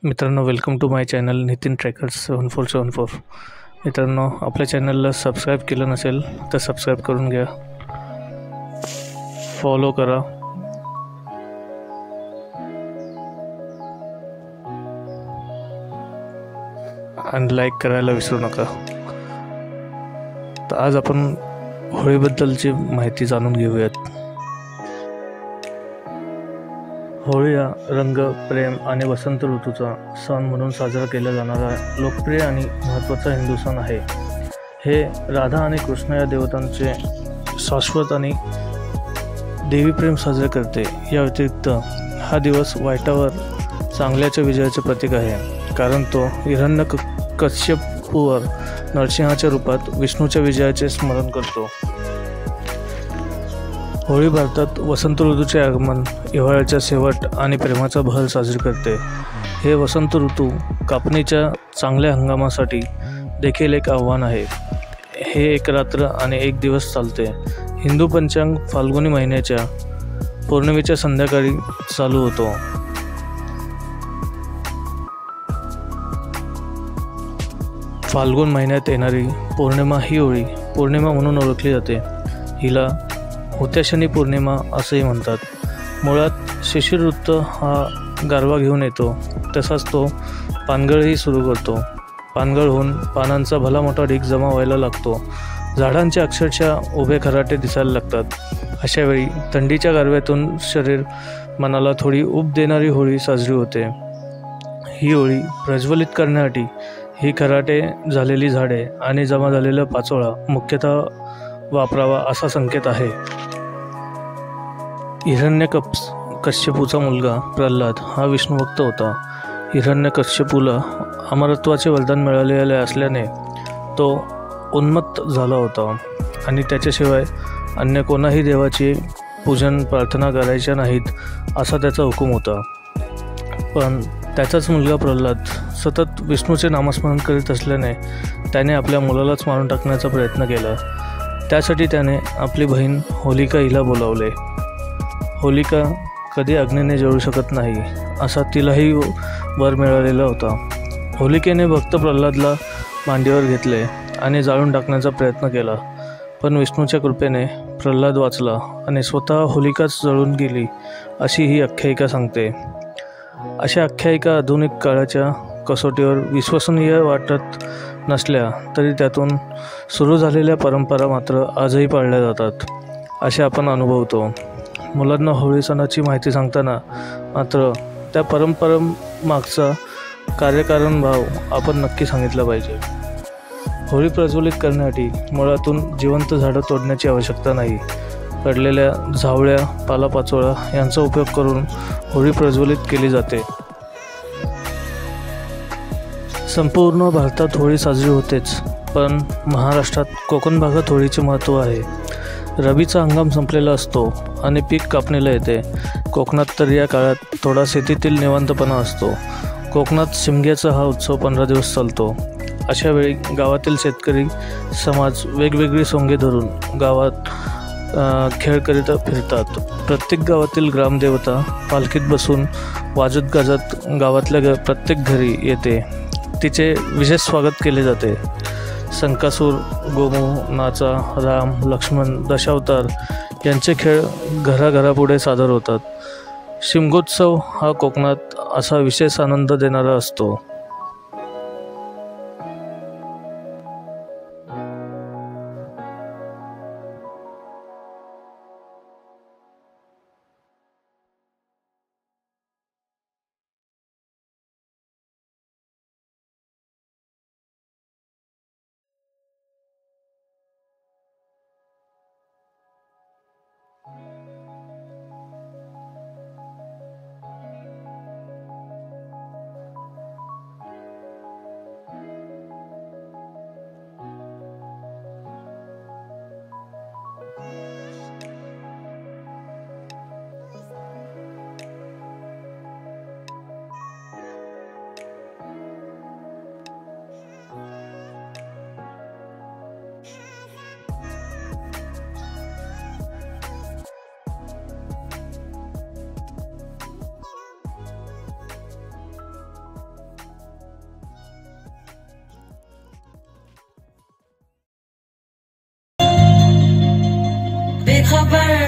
मित्रांनो, welcome to my channel Nitin trackers 7474. मित्रांनो, आपल्या चॅनलला सबस्क्राईब केलं नसेल तर सबस्क्राईब करून घ्या, फॉलो करा आणि लाईक करायला विसरू नका. तर आज आपण होळीबद्दलची माहिती जाणून घेऊयात. होळी हा रंग, प्रेम आणि वसंत ऋतूचा सण म्हणून साजरा केला जाणारा लोकप्रिय आणि महत्त्वाचा हिंदू सण आहे. हे राधा आणि कृष्ण या देवतांचे शाश्वत आणि देवी प्रेम साजरे करते. या व्यतिरिक्त हा दिवस वाईटावर चांगल्याच्या विजयाचे प्रतीक आहे, कारण तो हिरण्यकश्यपूवर नरसिंहाच्या रूपात विष्णूच्या विजयाचे स्मरण करतो. होळी भारतात वसंत ऋतूचे आगमन, हिवाळ्याचा शेवट आणि प्रेमाचा बहर साजरी करते. हे वसंत ऋतू कापणीच्या चांगल्या हंगामासाठी देखील एक आव्हान आहे. हे एक रात्र आणि एक दिवस चालते. हिंदू पंचांग फाल्गुनी महिन्याच्या पौर्णिमेच्या संध्याकाळी चालू होतो. फाल्गुन महिन्यात येणारी पौर्णिमा ही होळी पौर्णिमा म्हणून ओळखली जाते. हिला होत्याशनी पौर्णिमा असंही म्हणतात. मुळात शिशिर ऋतू हा गारवा घेऊन येतो, तसाच तो पानगळही सुरू करतो. पानगळ होऊन पानांचा भला मोठा ढीग जमा व्हायला लागतो. झाडांचे अक्षरशः उभे खराटे दिसायला लागतात. अशावेळी थंडीच्या गारव्यातून शरीर मनाला थोडी ऊब देणारी होळी साजरी होते. ही होळी प्रज्वलित करण्यासाठी ही खराटे झालेली झाडे आणि जमा झालेला पाचोळा मुख्यतः वापरावा असा संकेत आहे. हिरण्यकश्यपूचा मुलगा प्रल्हाद हा विष्णुभक्त होता. हिरण्यकश्यपूला अमरत्वाचे वरदान मिळालेले असल्याने तो उन्मत्त झाला होता आणि त्याच्याशिवाय अन्य कोणाही देवाची पूजन प्रार्थना करायच्या नाहीत असा त्याचा हुकूम होता. पण त्याचाच मुलगा प्रल्हाद सतत विष्णूचे नामस्मरण करीत असल्याने त्याने आपल्या मुलालाच मारून टाकण्याचा प्रयत्न केला. त्यासाठी त्याने आपली बहीण होलिका हिला बोलावले. होलिका कधी अग्नीने जळू शकत नाही असा तिलाही वर मिळालेला होता. होलिकेने भक्त प्रल्हादला मांडीवर घेतले आणि जाळून टाकण्याचा प्रयत्न केला, पण विष्णूच्या कृपेने प्रल्हाद वाचला आणि स्वतः होलिकाच जळून गेली अशी ही आख्यायिका सांगते. अशा आख्यायिका आधुनिक काळाच्या कसोटीवर विश्वसनीय वाटत नसल्या तरी त्यातून सुरू झालेल्या परंपरा मात्र आजही पाळल्या जातात असे आपण अनुभवतो. मुलांना होळी सणाची माहिती सांगताना मात्र त्या परंपरेमागचा कार्यकारण भाव आपण नक्की सांगितला पाहिजे. होळी प्रज्वलित करण्यासाठी मुळातून जिवंत झाडं तोडण्याची आवश्यकता नाही. पडलेल्या झावळ्या, पालापाचोळा यांचा उपयोग करून होळी प्रज्वलित केली जाते. संपूर्ण भारतात होळी साजरी होतेच, पण महाराष्ट्रात कोकण भागात होळीचे महत्त्व आहे. रबीचा हंगाम संपलेला असतो आणि पीक कापणीला येते. कोकणात तर या काळात थोडा शेतीतील निवांतपणा असतो. कोकणात शिमग्याचा हा उत्सव 15 दिवस चालतो. अशावेळी गावातील शेतकरी समाज वेगवेगळी सोंगे धरून गावात खेळ करीत फिरतात. प्रत्येक गावातील ग्रामदेवता पालखीत बसून वाजत गाजत गावातल्या प्रत्येक घरी येते. तिचे विशेष स्वागत केले जाते. संकासूर, गोमू, नाचा, राम, लक्ष्मण, दशावतार यांचे खेळ घराघरापुढे सादर होतात. शिमगोत्सव हा कोकणात असा विशेष आनंद देणारा असतो.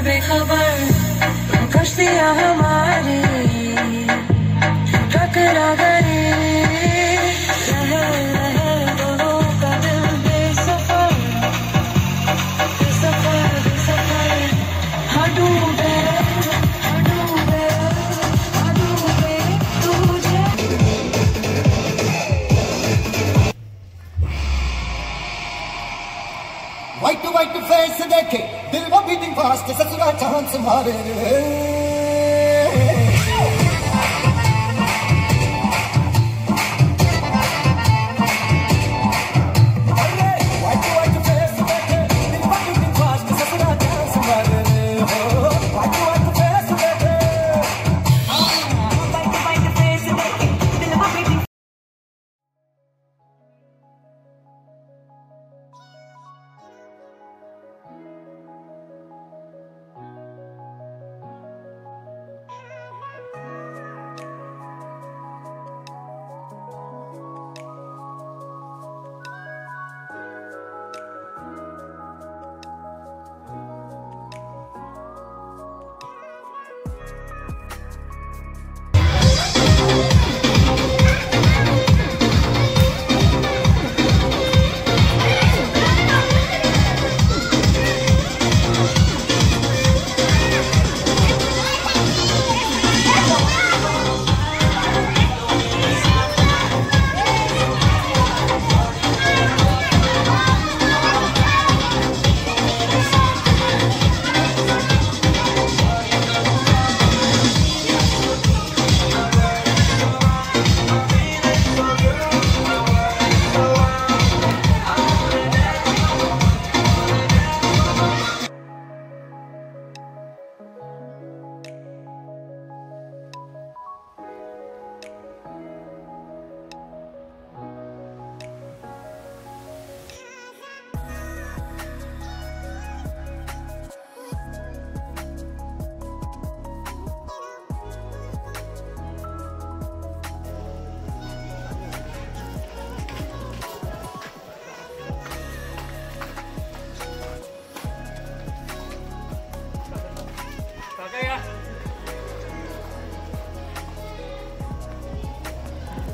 बेखबर कश्तियाँ हमारी टकरा गई, रहे दोनों का दिल बेसफर बेसफर बेसफर। हाँ डूबे तुझे। वाइट टू वाइट फेस देखे दिल वो बीटिंग फास्ट ससुरा चांस मारे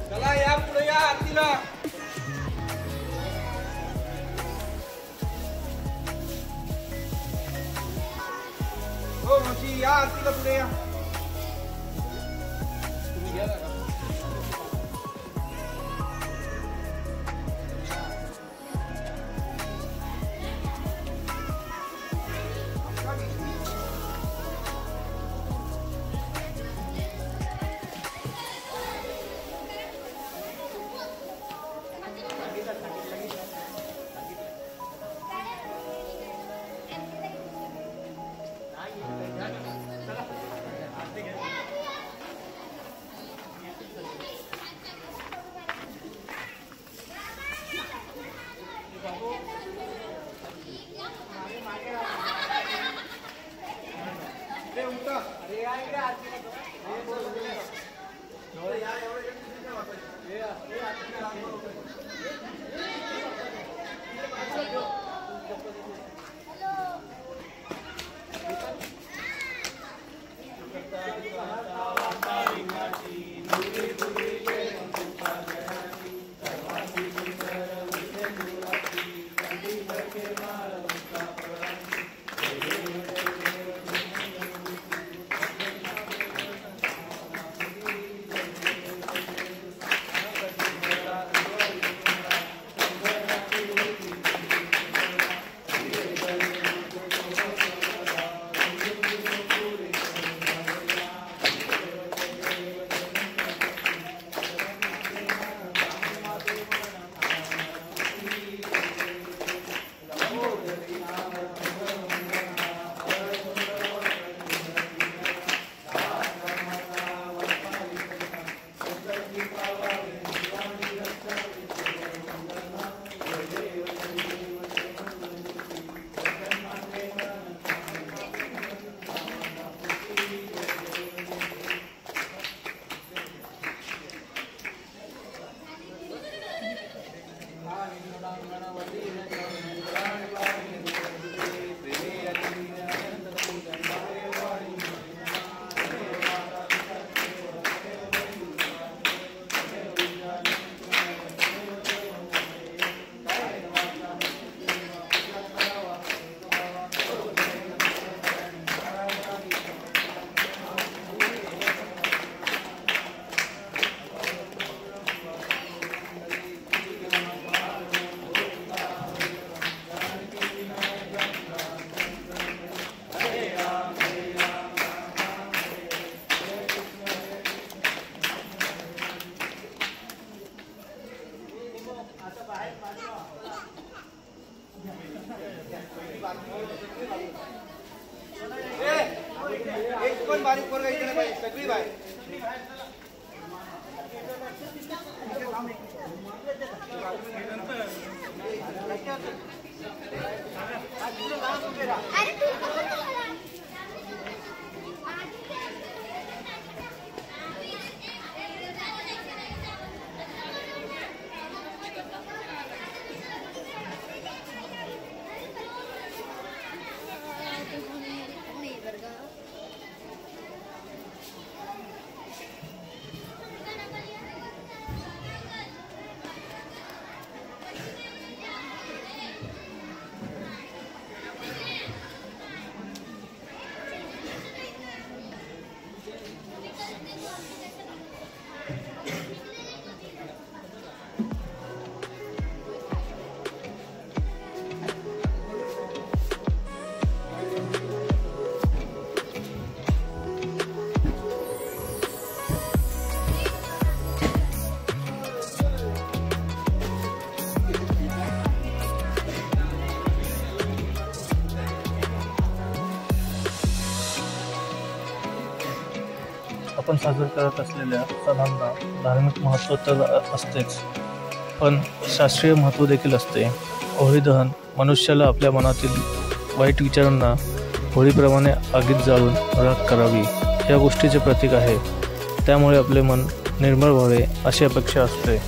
चला या पुढे या आरतीला. हो मावशी या आरतीला पुढे या. तुम्ही घ्या का? आपण साजरे करत असलेल्या सणांना धार्मिक महत्त्व तर असतेच, पण शास्त्रीय महत्त्व देखील असते. होळी दहन मनुष्याला आपल्या मनातील वाईट विचारांना होळीप्रमाणे आगीत जाळून राख करावी या गोष्टीचे प्रतीक आहे. त्यामुळे आपले मन निर्मळ व्हावे अशी अपेक्षा असते.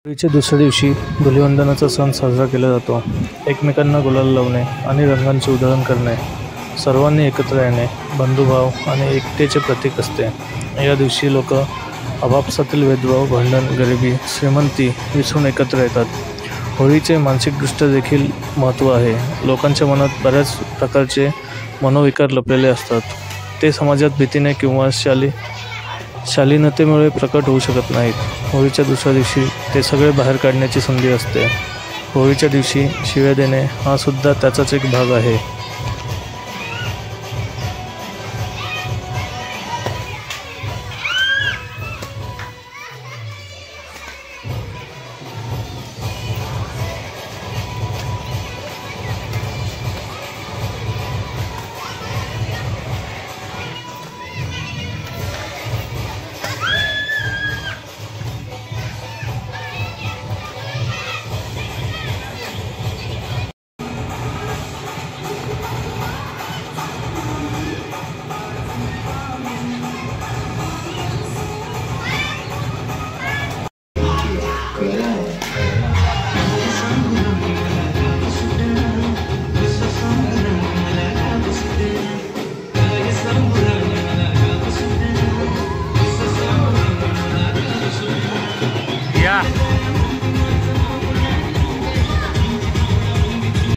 होळीच्या दुसऱ्या दिवशी धुलिवंदनाचा सण साजरा केला जातो. एकमेकांना गुलाल लावणे आणि रंगांचे उधळण करणे, सर्वांनी एकत्र येणे बंधुभाव आणि एकतेचे प्रतीक असते. या दिवशी लोक आपापसातील भेदभाव, भांडण, गरिबी, श्रीमंती विसरून एकत्र येतात. होळीचे मानसिकदृष्ट्या देखील महत्त्व आहे. लोकांच्या मनात बऱ्याच प्रकारचे मनोविकार लपलेले असतात. ते समाजात भीतीने किंवा शालीनतेमुळे प्रकट होऊ शकत नाहीत. होळीच्या दुसऱ्या दिवशी ते सगळे बाहेर काढण्याची संधी असते. होळीच्या दिवशी शिव्या देणे हा सुद्धा त्याचाच एक भाग आहे.